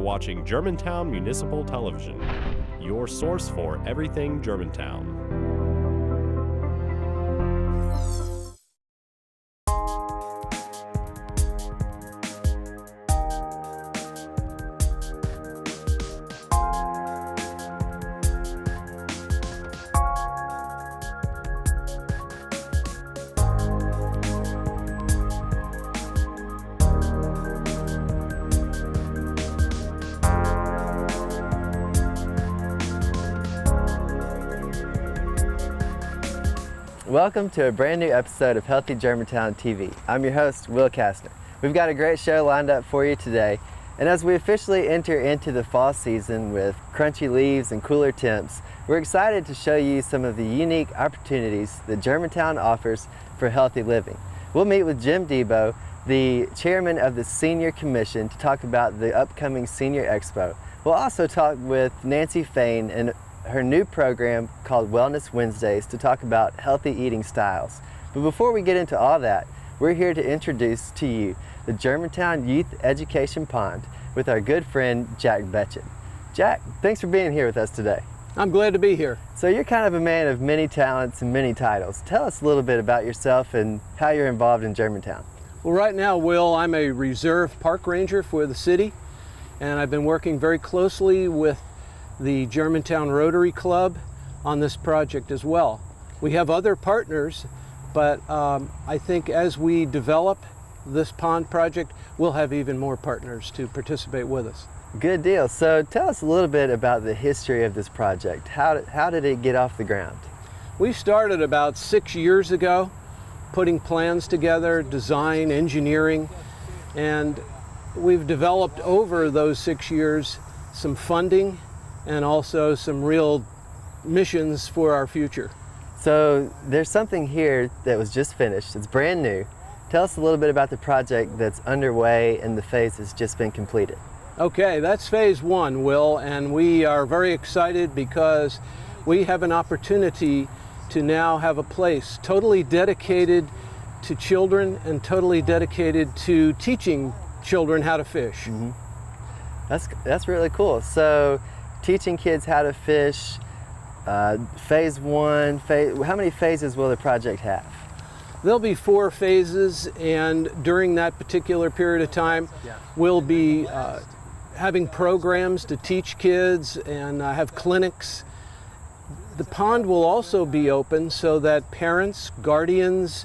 watching Germantown Municipal Television, your source for everything Germantown. Welcome to a brand new episode of Healthy Germantown TV. I'm your host, Will Kassner. We've got a great show lined up for you today, and as we officially enter into the fall season with crunchy leaves and cooler temps, we're excited to show you some of the unique opportunities that Germantown offers for healthy living. We'll meet with Debo, the chairman of the Senior Commission, to talk about the upcoming Senior Expo. We'll also talk with Nancy Fain and her new program called Wellness Wednesdays to talk about healthy eating styles. But before we get into all that, we're here to introduce to you the Germantown Youth Education Pond with our good friend Jack Betchick. Jack, thanks for being here with us today. I'm glad to be here. So you're kind of a man of many talents and many titles. Tell us a little bit about yourself and how you're involved in Germantown. Well, right now, Will, I'm a reserve park ranger for the city, and I've been working very closely with the Germantown Rotary Club on this project as well. We have other partners, but I think as we develop this pond project, we'll have even more partners to participate with us. Good deal. So tell us a little bit about the history of this project. How did it get off the ground? We started about 6 years ago, putting plans together, design, engineering, and we've developed over those 6 years some funding and also some real missions for our future. So there's something here that was just finished. It's brand new. Tell us a little bit about the project that's underway and the phase that's just been completed. Okay, that's phase one, Will, and we are very excited because we have an opportunity to now have a place totally dedicated to children and totally dedicated to teaching children how to fish. Mm-hmm. That's really cool. So teaching kids how to fish, phase one, how many phases will the project have? There'll be 4 phases, and during that particular period of time, we'll be having programs to teach kids and have clinics. The pond will also be open so that parents, guardians,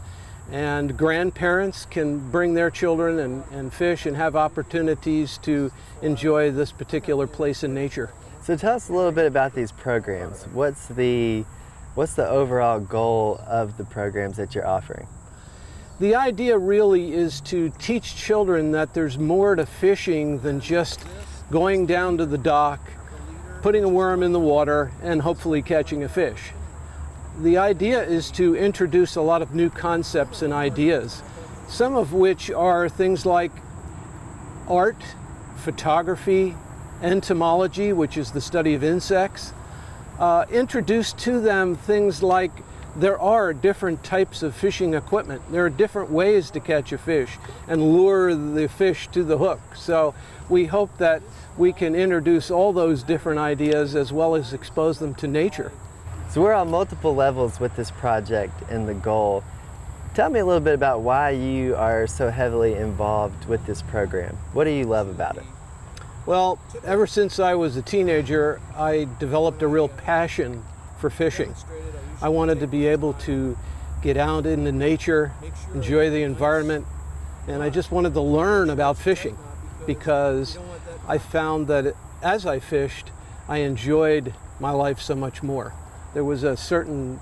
and grandparents can bring their children and fish and have opportunities to enjoy this particular place in nature. So tell us a little bit about these programs. What's the overall goal of the programs that you're offering? The idea really is to teach children that there's more to fishing than just going down to the dock, putting a worm in the water, and hopefully catching a fish. The idea is to introduce a lot of new concepts and ideas, some of which are things like art, photography, entomology, which is the study of insects. Introduce to them things like there are different types of fishing equipment. There are different ways to catch a fish and lure the fish to the hook. So we hope that we can introduce all those different ideas as well as expose them to nature. So we're on multiple levels with this project and the goal. Tell me a little bit about why you are so heavily involved with this program. What do you love about it? Well, ever since I was a teenager, I developed a real passion for fishing. I wanted to be able to get out into nature, enjoy the environment, and I just wanted to learn about fishing because I found that as I fished, I enjoyed my life so much more. There was a certain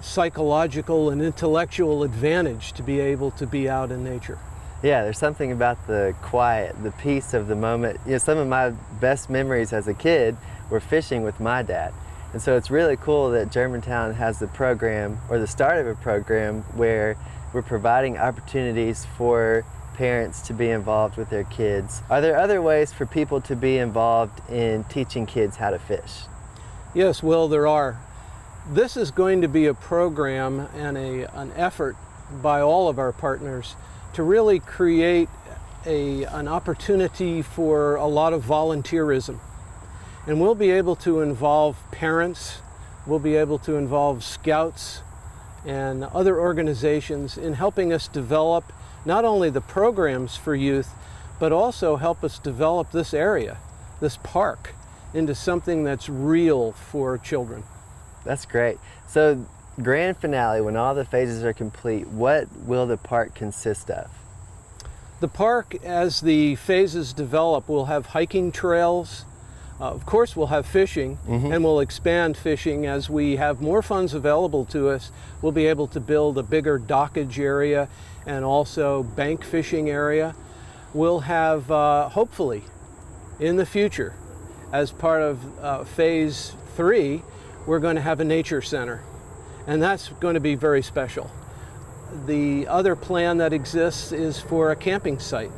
psychological and intellectual advantage to be able to be out in nature. Yeah, there's something about the quiet, the peace of the moment. You know, some of my best memories as a kid were fishing with my dad. And so it's really cool that Germantown has the program, or the start of a program, where we're providing opportunities for parents to be involved with their kids. Are there other ways for people to be involved in teaching kids how to fish? Yes, Will, there are. This is going to be a program and an effort by all of our partners to really create an opportunity for a lot of volunteerism. And we'll be able to involve parents, we'll be able to involve scouts and other organizations in helping us develop not only the programs for youth, but also help us develop this area, this park, into something that's real for children. That's great. So, grand finale, when all the phases are complete, what will the park consist of? The park, as the phases develop, will have hiking trails. Of course, we'll have fishing, and we'll expand fishing as we have more funds available to us. We'll be able to build a bigger dockage area and also bank fishing area. We'll have, hopefully, in the future, as part of phase 3, we're going to have a nature center, and that's going to be very special. The other plan that exists is for a camping site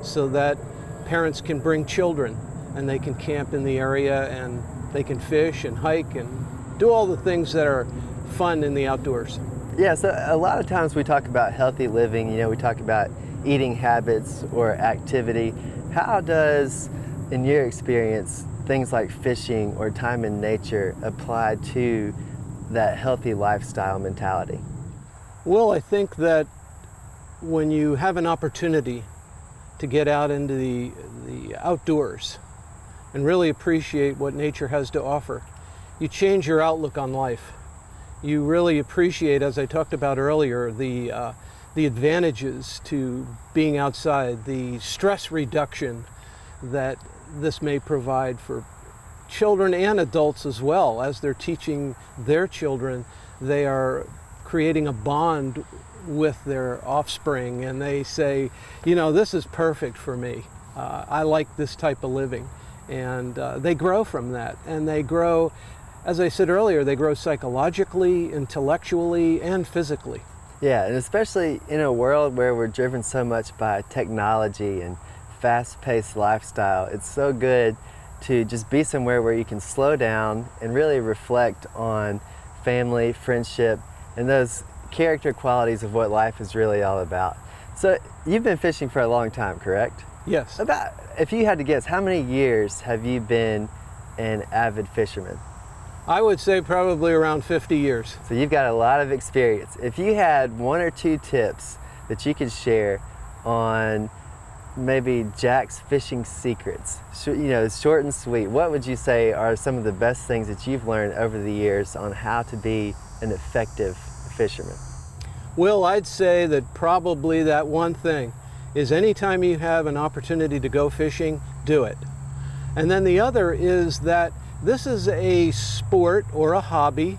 so that parents can bring children and they can camp in the area and they can fish and hike and do all the things that are fun in the outdoors. Yeah, so a lot of times we talk about healthy living, we talk about eating habits or activity. How does, in your experience, things like fishing or time in nature apply to that healthy lifestyle mentality? Well, I think that when you have an opportunity to get out into the outdoors and really appreciate what nature has to offer, you change your outlook on life. You really appreciate, as I talked about earlier, the advantages to being outside, the stress reduction that this may provide for children and adults as well. As they're teaching their children, they are creating a bond with their offspring, and they say, this is perfect for me. I like this type of living. And they grow from that. And they grow, as I said earlier, they grow psychologically, intellectually, and physically. Yeah, and especially in a world where we're driven so much by technology and fast-paced lifestyle, it's so good to just be somewhere where you can slow down and really reflect on family, friendship, and those character qualities of what life is really all about. So you've been fishing for a long time, correct? Yes. About, if you had to guess, how many years have you been an avid fisherman? I would say probably around 50 years. So you've got a lot of experience. If you had 1 or 2 tips that you could share on maybe Jack's fishing secrets, short and sweet, what would you say are some of the best things that you've learned over the years on how to be an effective fisherman? Well, I'd say that probably that one thing is anytime you have an opportunity to go fishing, do it. And then the other is that this is a sport or a hobby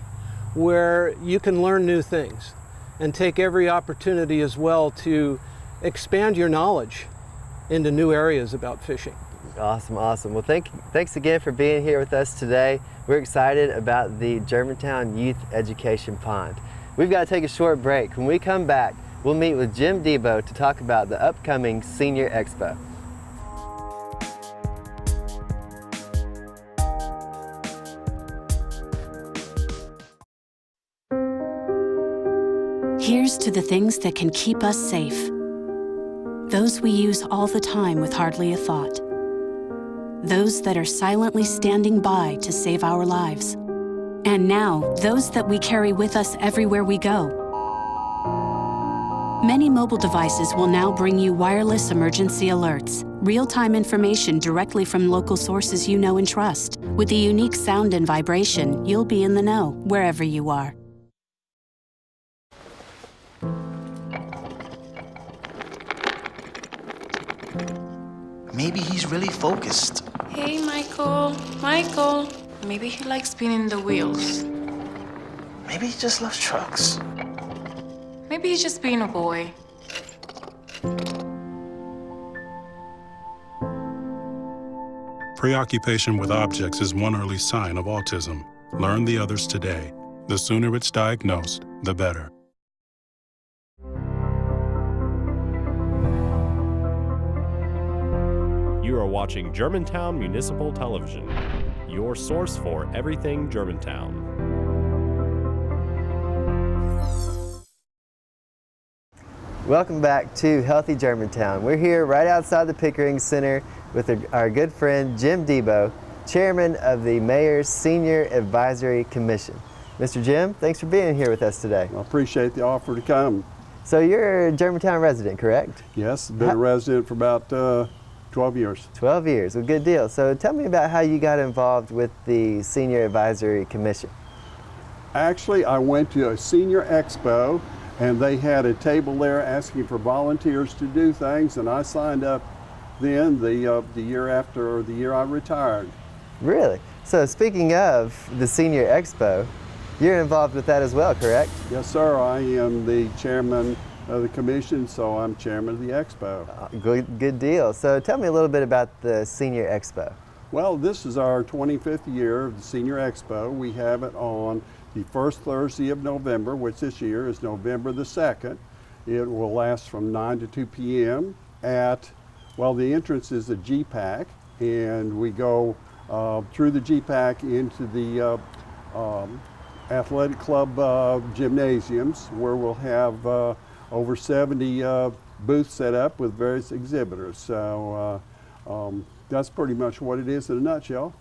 where you can learn new things and take every opportunity as well to expand your knowledge into new areas about fishing. Awesome, awesome. Well, thanks again for being here with us today. We're excited about the Germantown Youth Education Pond. We've got to take a short break. When we come back, we'll meet with Jim Debo to talk about the upcoming Senior Expo. Here's to the things that can keep us safe. Those we use all the time with hardly a thought. Those that are silently standing by to save our lives. And now, those that we carry with us everywhere we go. Many mobile devices will now bring you wireless emergency alerts, real-time information directly from local sources you know and trust. With the unique sound and vibration, you'll be in the know wherever you are. Maybe he's really focused. Hey, Michael. Michael. Maybe he likes spinning the wheels. Maybe he just loves trucks. Maybe he's just being a boy. Preoccupation with objects is one early sign of autism. Learn the others today. The sooner it's diagnosed, the better. You are watching Germantown Municipal Television, your source for everything Germantown. Welcome back to Healthy Germantown. We're here right outside the Pickering Center with our good friend Jim Debo, Chairman of the Mayor's Senior Advisory Commission. Mr. Jim, thanks for being here with us today. I appreciate the offer to come. So you're a Germantown resident, correct? Yes, been a resident for about 12 years. 12 years, well, good deal. So tell me about how you got involved with the Senior Advisory Commission. Actually, I went to a Senior Expo and they had a table there asking for volunteers to do things, and I signed up then the year after, or the year I retired. Really? So speaking of the Senior Expo, you're involved with that as well, correct? Yes, sir. I am the chairman of the commission, so I'm chairman of the expo. Good deal. So tell me a little bit about the Senior Expo. Well, this is our 25th year of the Senior Expo. We have it on the first Thursday of November, which this year is November the 2nd. It will last from 9 to 2 p.m. at, well, the entrance is the GPAC, and we go through the GPAC into the athletic club gymnasiums, where we'll have over 70 booths set up with various exhibitors. So that's pretty much what it is in a nutshell.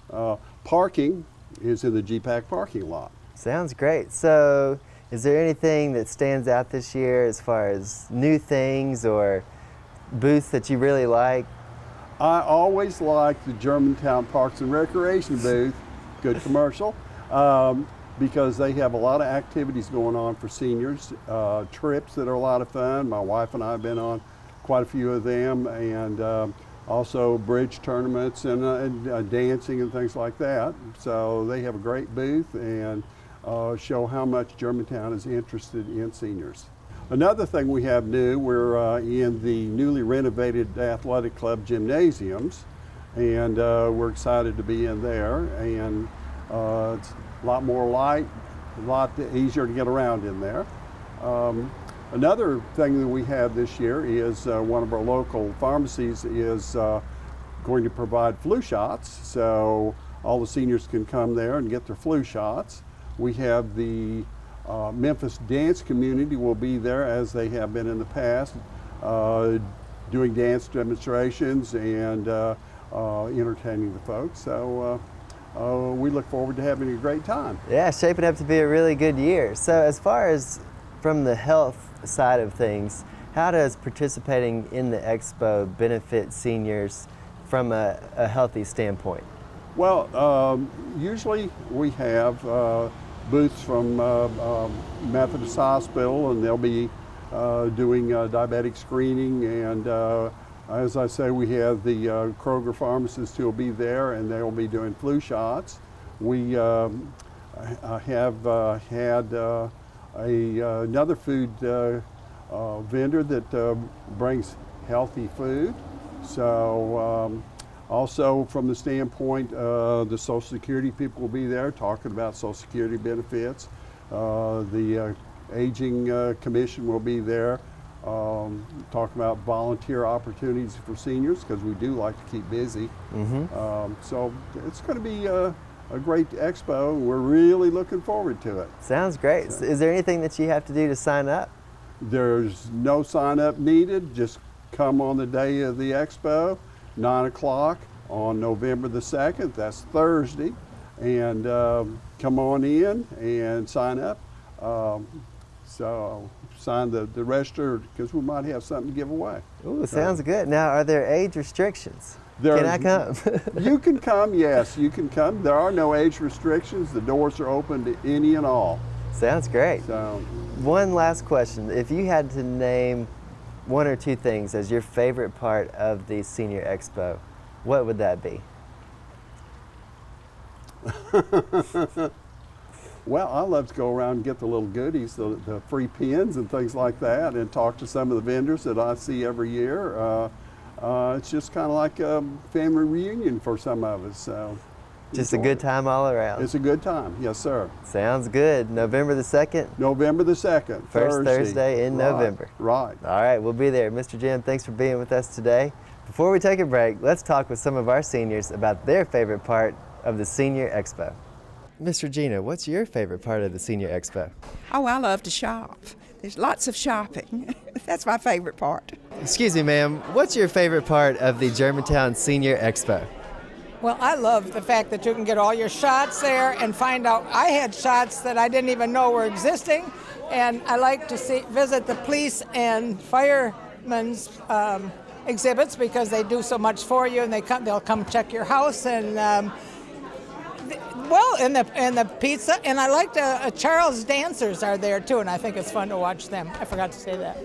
Parking is in the GPAC parking lot. Sounds great. So is there anything that stands out this year as far as new things or booths that you really like? I always like the Germantown Parks and Recreation booth, good commercial, because they have a lot of activities going on for seniors, trips that are a lot of fun. My wife and I have been on quite a few of them, and also bridge tournaments and dancing and things like that. So they have a great booth and show how much Germantown is interested in seniors. Another thing we have new, we're in the newly renovated athletic club gymnasiums, and we're excited to be in there, and it's a lot more light, a lot easier to get around in there. Another thing that we have this year is one of our local pharmacies is going to provide flu shots, so all the seniors can come there and get their flu shots. We have the Memphis dance community will be there, as they have been in the past, doing dance demonstrations and entertaining the folks. So we look forward to having a great time. Yeah, shaping up to be a really good year. So as far as from the health side of things, how does participating in the expo benefit seniors from a healthy standpoint? Well, usually we have booths from Methodist Hospital, and they'll be doing diabetic screening, and as I say, we have the Kroger pharmacists who will be there, and they will be doing flu shots. We have had another food vendor that brings healthy food. So also from the standpoint, the Social Security people will be there talking about Social Security benefits. The Aging Commission will be there talking about volunteer opportunities for seniors, because we do like to keep busy. So it's going to be a great expo. We're really looking forward to it. Sounds great. So is there anything that you have to do to sign up? There's no sign up needed. Just come on the day of the expo, 9 o'clock on November the 2nd. That's Thursday. And come on in and sign up. So sign the register, because we might have something to give away. Ooh, sounds good. Now, are there age restrictions? Can I come? You can come, yes, you can come. There are no age restrictions. The doors are open to any and all. Sounds great. So, one last question. If you had to name one or two things as your favorite part of the Senior Expo, what would that be? Well, I love to go around and get the little goodies, the free pins and things like that, and talk to some of the vendors that I see every year. It's just kind of like a family reunion for some of us. So just a good time all around. It's a good time, yes, sir. Sounds good. November the 2nd? November the 2nd. First Thursday in November. Right. All right, we'll be there. Mr. Jim, thanks for being with us today. Before we take a break, let's talk with some of our seniors about their favorite part of the Senior Expo. Mr. Gina, what's your favorite part of the Senior Expo? Oh, I love to shop. There's lots of shopping. That's my favorite part. Excuse me, ma'am, what's your favorite part of the Germantown Senior Expo? Well, I love the fact that you can get all your shots there and find out. I had shots that I didn't even know were existing, and I like to visit the police and firemen's exhibits because they do so much for you, and they'll come check your house and and the pizza. And I like Charles dancers are there too, and I think it's fun to watch them. I forgot to say that.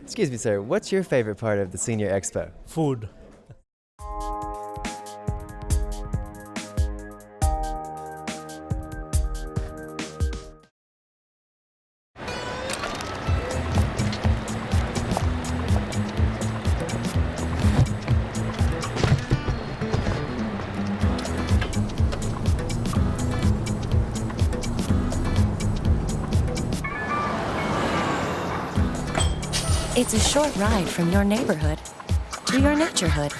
Excuse me, sir, what's your favorite part of the Senior Expo? Food. It's a short ride from your neighborhood to your naturehood.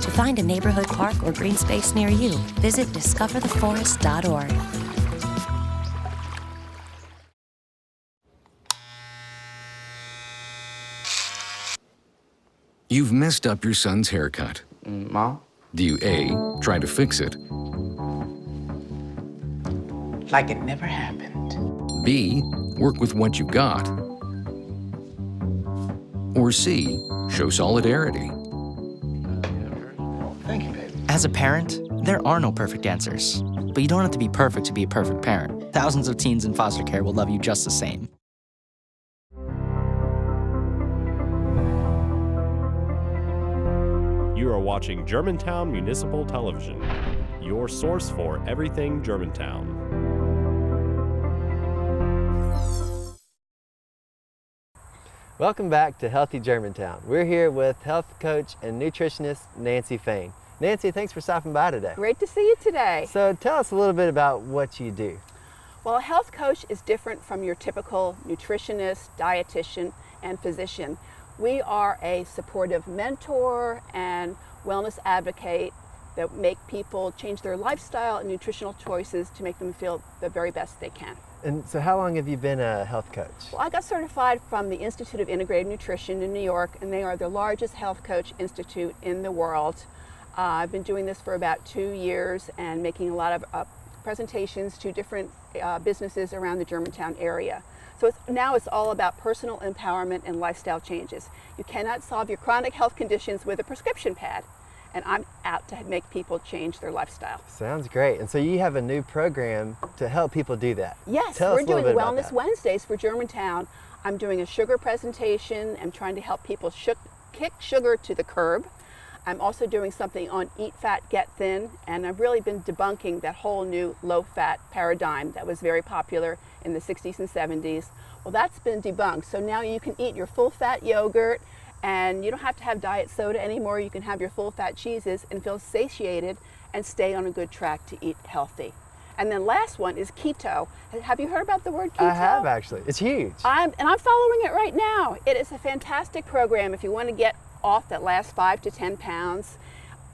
To find a neighborhood park or green space near you, visit discovertheforest.org. You've messed up your son's haircut. Mom? Do you A, try to fix it? Like it never happened. B, work with what you got? Or C, show solidarity? Thank you, baby. As a parent, there are no perfect answers. But you don't have to be perfect to be a perfect parent. Thousands of teens in foster care will love you just the same. You are watching Germantown Municipal Television, your source for everything Germantown. Welcome back to Healthy Germantown. We're here with health coach and nutritionist Nancy Fain. Nancy, thanks for stopping by today. Great to see you today. So tell us a little bit about what you do. Well, a health coach is different from your typical nutritionist, dietitian, and physician. We are a supportive mentor and wellness advocate that make people change their lifestyle and nutritional choices to make them feel the very best they can. And so how long have you been a health coach? Well, I got certified from the Institute of Integrative Nutrition in New York, and they are the largest health coach institute in the world. I've been doing this for about 2 years and making a lot of presentations to different businesses around the Germantown area. So now it's all about personal empowerment and lifestyle changes. You cannot solve your chronic health conditions with a prescription pad. And I'm out to make people change their lifestyle. Sounds great. And so you have a new program to help people do that. Yes, we're doing Wellness Wednesdays for Germantown. I'm doing a sugar presentation. I'm trying to help people kick sugar to the curb. I'm also doing something on Eat Fat, Get Thin, and I've really been debunking that whole new low-fat paradigm that was very popular in the 60s and 70s. Well, that's been debunked. So now you can eat your full-fat yogurt, and you don't have to have diet soda anymore. You can have your full-fat cheeses and feel satiated and stay on a good track to eat healthy. And then last one is keto. Have you heard about the word keto? I have, actually. It's huge. I'm following it right now. It is a fantastic program if you want to get off that last 5 to 10 pounds,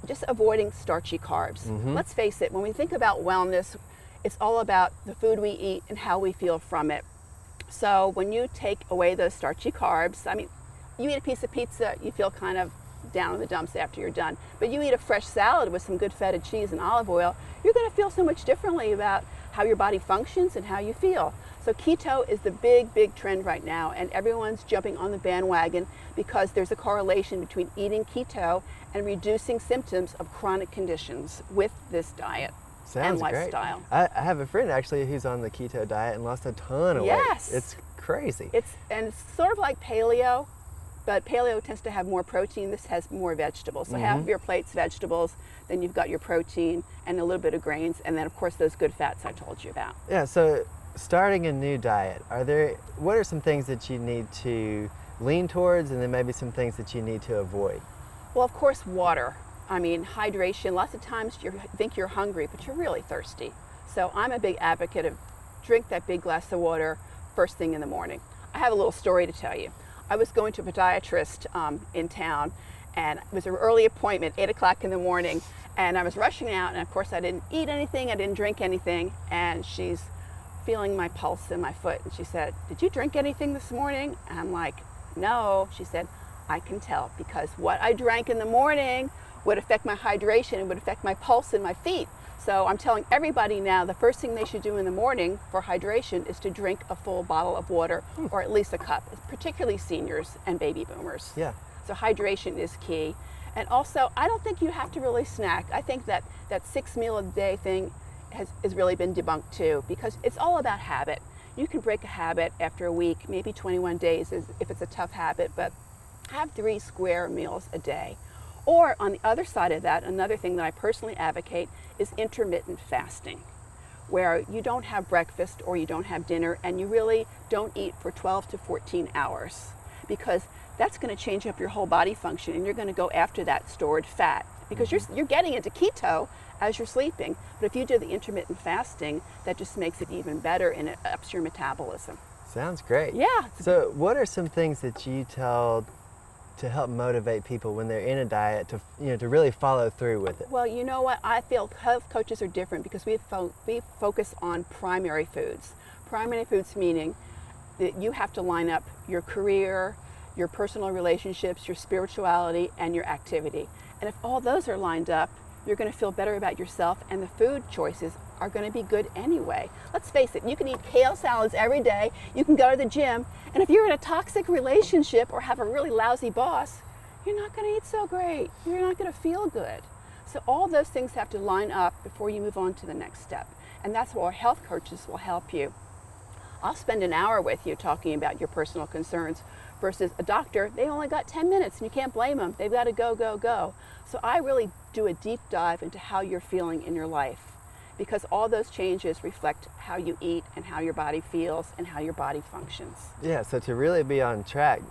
just avoiding starchy carbs. Let's face it, when we think about wellness, it's all about the food we eat and how we feel from it. So when you take away those starchy carbs, I mean, you eat a piece of pizza, you feel kind of down in the dumps after you're done. But you eat a fresh salad with some good feta cheese and olive oil, you're going to feel so much differently about how your body functions and how you feel. So keto is the big trend right now, and everyone's jumping on the bandwagon because there's a correlation between eating keto and reducing symptoms of chronic conditions with this diet. Sounds and lifestyle. Great. I have a friend actually who's on the keto diet and lost a ton of weight. It's crazy. It's sort of like paleo, but paleo tends to have more protein. This has more vegetables. So half of your plate's vegetables, then you've got your protein and a little bit of grains, and then of course those good fats I told you about. Yeah, so starting a new diet, what are some things that you need to lean towards, and then maybe some things that you need to avoid? Well, of course, water. I mean, hydration. Lots of times you think you're hungry, but you're really thirsty. So I'm a big advocate of drink that big glass of water first thing in the morning. I have a little story to tell you. I was going to a podiatrist in town, and it was an early appointment, 8 o'clock in the morning, and I was rushing out, and of course I didn't eat anything, I didn't drink anything, and she's feeling my pulse in my foot. And she said, "Did you drink anything this morning?" And I'm like, "No." She said, "I can tell because what I drank in the morning would affect my hydration and would affect my pulse in my feet. So I'm telling everybody now the first thing they should do in the morning for hydration is to drink a full bottle of water or at least a cup, particularly seniors and baby boomers." Yeah. So hydration is key. And also, I don't think you have to really snack. I think that 6 meal a day thing has really been debunked too, because it's all about habit. You can break a habit after a week, maybe 21 days if it's a tough habit, but have 3 square meals a day. Or on the other side of that, another thing that I personally advocate is intermittent fasting, where you don't have breakfast or you don't have dinner and you really don't eat for 12 to 14 hours, because that's going to change up your whole body function and you're going to go after that stored fat, because you're getting into keto as you're sleeping. But if you do the intermittent fasting, that just makes it even better and it ups your metabolism. Sounds great. Yeah. So what are some things that you tell to help motivate people when they're in a diet to really follow through with it? Well, you know what? I feel health coaches are different because we focus on primary foods. Primary foods meaning that you have to line up your career, your personal relationships, your spirituality, and your activity. And if all those are lined up, you're going to feel better about yourself, and the food choices are going to be good anyway. Let's face it, you can eat kale salads every day, you can go to the gym, and if you're in a toxic relationship or have a really lousy boss, you're not going to eat so great. You're not going to feel good. So all those things have to line up before you move on to the next step. And that's where health coaches will help you. I'll spend an hour with you talking about your personal concerns versus a doctor, they only got 10 minutes and you can't blame them. They've got to go, go, go. So I really do a deep dive into how you're feeling in your life, because all those changes reflect how you eat and how your body feels and how your body functions. Yeah, so to really be on track,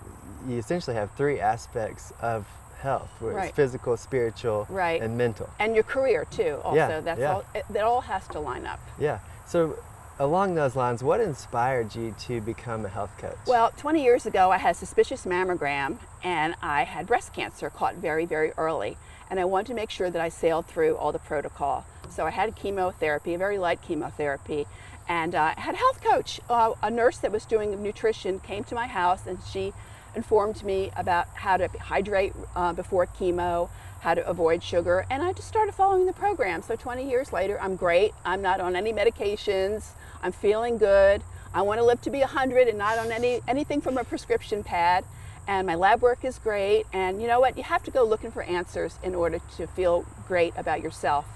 you essentially have 3 aspects of health, where it's physical, spiritual, and mental. And your career too, also. Yeah, That all has to line up. Yeah. So along those lines, what inspired you to become a health coach? Well, 20 years ago, I had a suspicious mammogram and I had breast cancer caught very, very early. And I wanted to make sure that I sailed through all the protocol. So I had chemotherapy, a very light chemotherapy, and I had a health coach. A nurse that was doing nutrition came to my house and she informed me about how to hydrate before chemo, how to avoid sugar, and I just started following the program. So 20 years later, I'm great. I'm not on any medications. I'm feeling good. I want to live to be 100 and not on anything from a prescription pad. And my lab work is great. And you know what? You have to go looking for answers in order to feel great about yourself.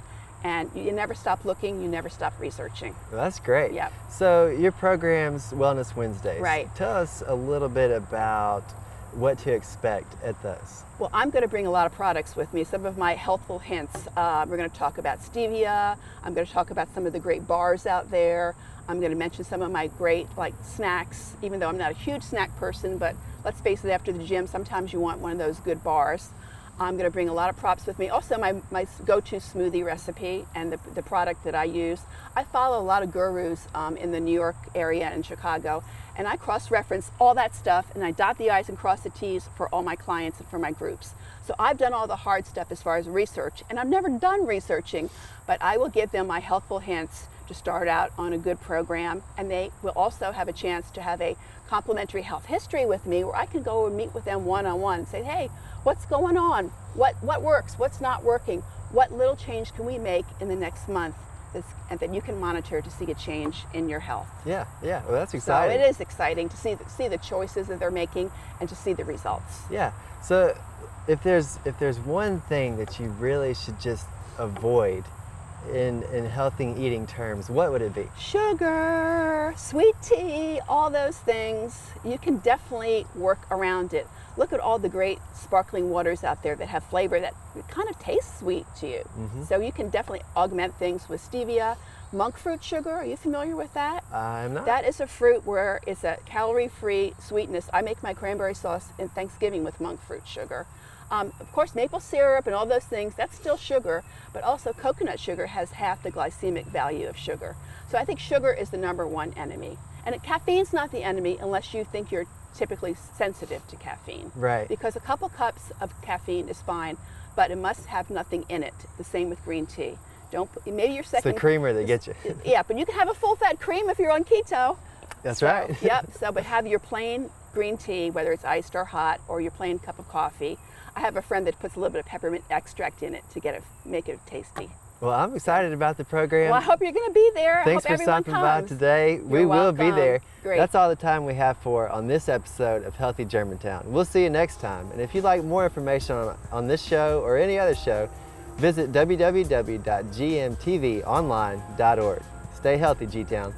And you never stop looking, you never stop researching. Well, that's great. Yep. So your program's Wellness Wednesdays. Right. Tell us a little bit about what to expect at those. Well, I'm going to bring a lot of products with me, some of my healthful hints. We're going to talk about stevia. I'm going to talk about some of the great bars out there. I'm going to mention some of my great snacks, even though I'm not a huge snack person, but let's face it, after the gym, sometimes you want one of those good bars. I'm going to bring a lot of props with me. Also, my go-to smoothie recipe and the product that I use. I follow a lot of gurus in the New York area and Chicago, and I cross-reference all that stuff, and I dot the I's and cross the T's for all my clients and for my groups. So I've done all the hard stuff as far as research, and I'm never done researching, but I will give them my healthful hints to start out on a good program, and they will also have a chance to have a complimentary health history with me where I can go and meet with them one-on-one and say, hey, what's going on? What works? What's not working? What little change can we make in the next month and that you can monitor to see a change in your health? Yeah, well, that's exciting. So it is exciting to see the choices that they're making and to see the results. Yeah, so if there's one thing that you really should just avoid in healthy eating terms, what would it be? Sugar, sweet tea, all those things. You can definitely work around it. Look at all the great sparkling waters out there that have flavor that kind of tastes sweet to you. Mm-hmm. So you can definitely augment things with stevia. Monk fruit sugar, are you familiar with that? I'm not. That is a fruit where it's a calorie-free sweetness. I make my cranberry sauce in Thanksgiving with monk fruit sugar. Of course, maple syrup and all those things, that's still sugar, but also coconut sugar has half the glycemic value of sugar. So I think sugar is the #1 enemy. And caffeine's not the enemy unless you think you're typically sensitive to caffeine. Right. Because a couple cups of caffeine is fine, but it must have nothing in it. The same with green tea. Maybe your It's second. the creamer that gets you. Yeah, but you can have a full-fat cream if you're on keto. That's right. Yep. So, but have your plain green tea, whether it's iced or hot, or your plain cup of coffee. I have a friend that puts a little bit of peppermint extract in it to make it tasty. Well, I'm excited about the program. Well, I hope you're going to be there. Thanks I hope for stopping by comes. today. We You're will be welcome. there. Great. That's all the time we have on this episode of Healthy Germantown. We'll see you next time. And if you'd like more information on this show or any other show, visit www.gmtvonline.org. Stay healthy, G-Town.